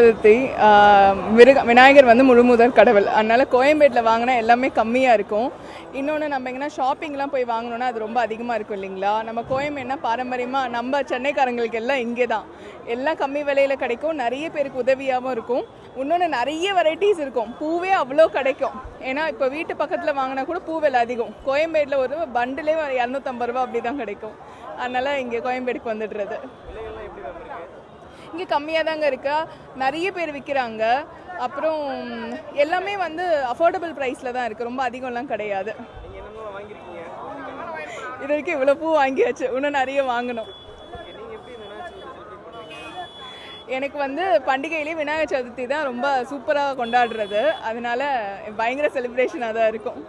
சதுர்த்தி விநாயகர் வந்து முழுமுதற் கடவுள். அதனால் கோயம்பேட்டில் வாங்கினா எல்லாமே கம்மியாக இருக்கும். இன்னொன்று நம்ம எங்கன்னா ஷாப்பிங்லாம் போய் வாங்கினோன்னா அது ரொம்ப அதிகமாக இருக்கும் இல்லைங்களா. நம்ம கோயம்பேடுனா பாரம்பரியமாக நம்ம சென்னைக்காரங்களுக்கு எல்லாம் இங்கே தான் எல்லாம் கம்மி விலையில் கிடைக்கும். நிறைய பேருக்கு உதவியாகவும் இருக்கும். இன்னொன்று நிறைய வெரைட்டிஸ் இருக்கும். பூவே அவ்வளோ கிடைக்கும். ஏன்னா இப்போ வீட்டு பக்கத்தில் வாங்கினா கூட பூ விலை அதிகம். கோயம்பேட்டில் ஒரு பண்டிலே 250 ரூபா அப்படி தான் கிடைக்கும். அதனால் இங்கே கோயம்பேடுக்கு வந்துடுறது. இங்கே கம்மியாக தாங்க இருக்கா, நிறைய பேர் விற்கிறாங்க. அப்புறம் எல்லாமே வந்து அஃபோர்டபுள் ப்ரைஸில் தான் இருக்குது, ரொம்ப அதிகம்லாம் கிடையாது. இது வரைக்கும் இவ்வளோ பூ வாங்கியாச்சு, இன்னும் நிறைய வாங்கணும். எனக்கு வந்து பண்டிகையிலே விநாயகர் சதுர்த்தி தான் ரொம்ப சூப்பராக கொண்டாடுறது. அதனால பயங்கர செலிப்ரேஷனாக தான் இருக்கும்.